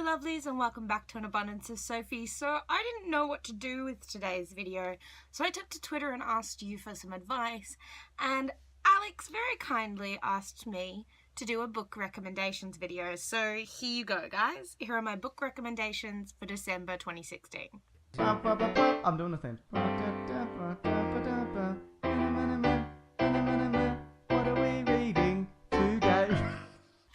Hello lovelies and welcome back to An Abundance of Sophie. So I didn't know what to do with today's video, so I took to Twitter and asked you for some advice, and Alex very kindly asked me to do a book recommendations video. So here you go guys, here are my book recommendations for December 2016. I'm doing the thing. What are we reading today?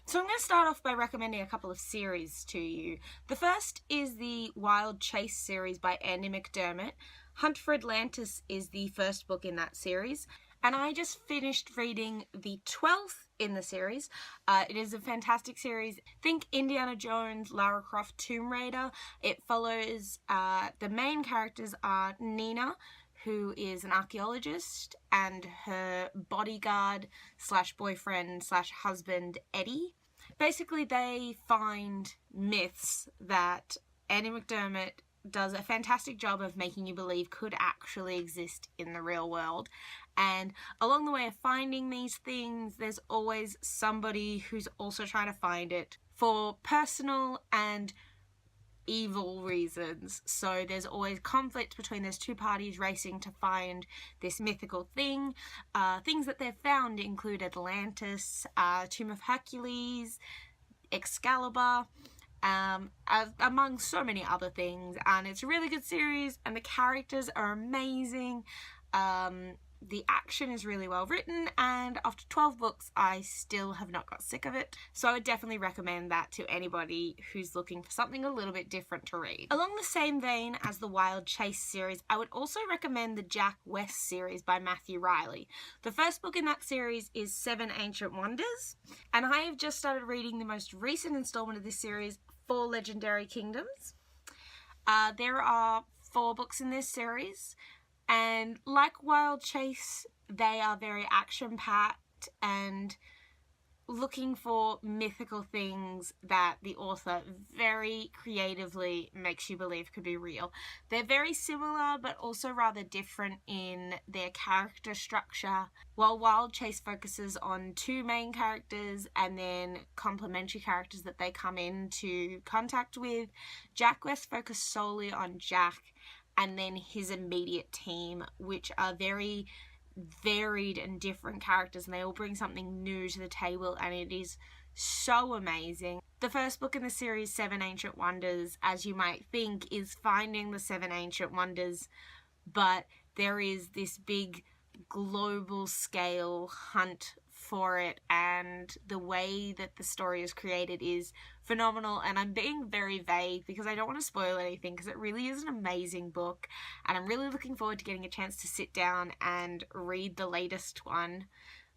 So I'm going to start off by recommending a couple of series to you. The first is the Wild Chase series by Andy McDermott. Hunt for Atlantis is the first book in that series, and I just finished reading the 12th in the series. It is a fantastic series. Think Indiana Jones, Lara Croft, Tomb Raider. It follows, the main characters are Nina, who is an archaeologist, and her bodyguard slash boyfriend slash husband Eddie. Basically they find myths that Andy McDermott does a fantastic job of making you believe could actually exist in the real world, and along the way of finding these things there's always somebody who's also trying to find it for personal and evil reasons. So there's always conflict between those two parties racing to find this mythical thing. Things that they've found include Atlantis, Tomb of Hercules, Excalibur, among so many other things, and it's a really good series and the characters are amazing. The action is really well written, and after 12 books I still have not got sick of it, so I would definitely recommend that to anybody who's looking for something a little bit different to read. Along the same vein as the Wild Chase series, I would also recommend the Jack West series by Matthew Riley. The first book in that series is 7 Ancient Wonders, and I have just started reading the most recent installment of this series, 4 Legendary Kingdoms. There are 4 books in this series, and like Wild Chase, they are very action-packed and looking for mythical things that the author very creatively makes you believe could be real. They're very similar but also rather different in their character structure. While Wild Chase focuses on 2 main characters and then complementary characters that they come into contact with, Jack West focused solely on Jack and then his immediate team, which are very varied and different characters, and they all bring something new to the table, and it is so amazing. The first book in the series, 7 Ancient Wonders, as you might think, is finding the 7 Ancient Wonders, but there is this big global scale hunt for it, and the way that the story is created is phenomenal. And I'm being very vague because I don't want to spoil anything, because it really is an amazing book and I'm really looking forward to getting a chance to sit down and read the latest one.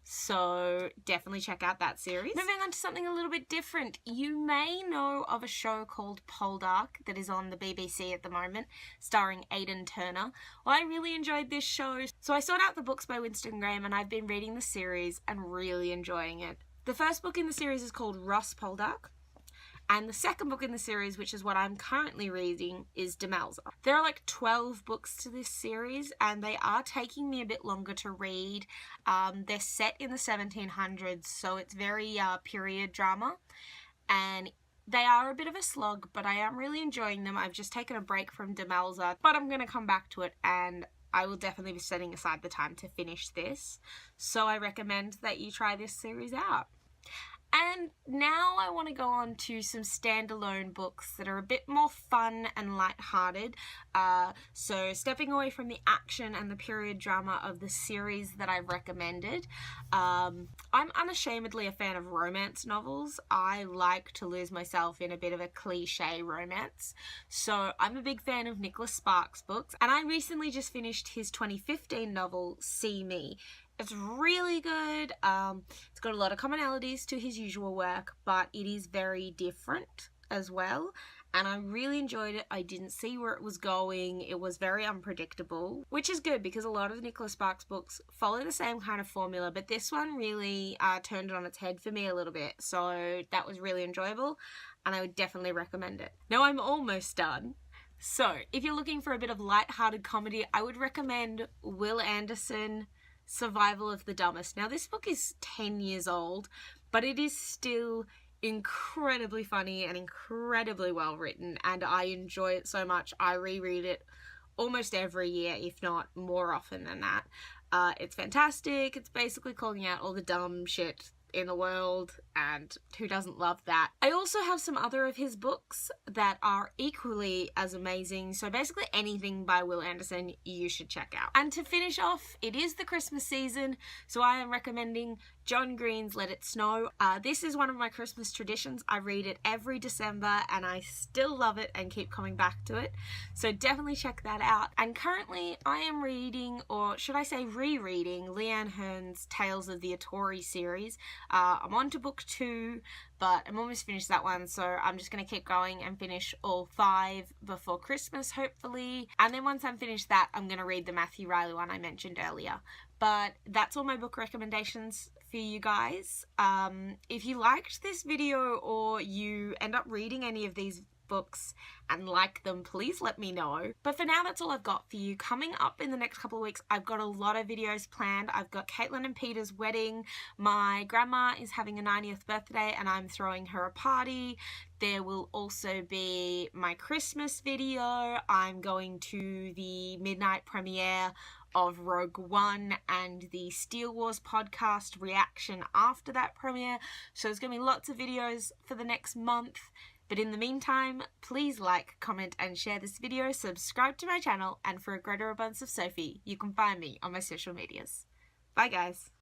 So definitely check out that series. Moving on to something a little bit different. You may know of a show called Poldark that is on the BBC at the moment, starring Aidan Turner. Well, I really enjoyed this show, so I sought out the books by Winston Graham, and I've been reading the series and really enjoying it. The first book in the series is called Ross Poldark, and the second book in the series, which is what I'm currently reading, is Demelza. There are like 12 books to this series, and they are taking me a bit longer to read. They're set in the 1700s, so it's very period drama, and they are a bit of a slog, but I am really enjoying them. I've just taken a break from Demelza, but I'm going to come back to it, and I will definitely be setting aside the time to finish this. So I recommend that you try this series out. And now I want to go on to some standalone books that are a bit more fun and lighthearted. So stepping away from the action and the period drama of the series that I've recommended. I'm unashamedly a fan of romance novels. I like to lose myself in a bit of a cliche romance. So I'm a big fan of Nicholas Sparks' books, and I recently just finished his 2015 novel, See Me. It's really good. It's got a lot of commonalities to his usual work, but it is very different as well, and I really enjoyed it. I didn't see where it was going. It was very unpredictable, which is good because a lot of Nicholas Sparks books follow the same kind of formula, but this one really turned it on its head for me a little bit, so that was really enjoyable and I would definitely recommend it. Now I'm almost done. So if you're looking for a bit of light-hearted comedy, I would recommend Will Anderson, Survival of the Dumbest. Now this book is 10 years old, but it is still incredibly funny and incredibly well written, and I enjoy it so much. I reread it almost every year, if not more often than that. It's fantastic. It's basically calling out all the dumb shit in the world, and who doesn't love that? I also have some other of his books that are equally as amazing, so basically anything by Will Anderson you should check out. And to finish off, it is the Christmas season, so I am recommending John Green's Let It Snow. This is one of my Christmas traditions. I read it every December and I still love it and keep coming back to it, so definitely check that out. And currently I am reading, or should I say rereading, Leanne Hearn's Tales of the Atori series. I'm on to book 2, but I'm almost finished that one, so I'm just going to keep going and finish all 5 before Christmas, hopefully. And then once I'm finished that, I'm going to read the Matthew Riley one I mentioned earlier. But that's all my book recommendations for you guys. If you liked this video or you end up reading any of these books and like them, please let me know. But for now, that's all I've got for you. Coming up in the next couple of weeks, I've got a lot of videos planned. I've got Caitlin and Peter's wedding. My grandma is having a 90th birthday and I'm throwing her a party. There will also be my Christmas video. I'm going to the midnight premiere of Rogue One and the Steele Wars podcast reaction after that premiere. So there's going to be lots of videos for the next month. But in the meantime, please like, comment and share this video, subscribe to my channel, and for a greater abundance of Sophie, you can find me on my social medias. Bye guys!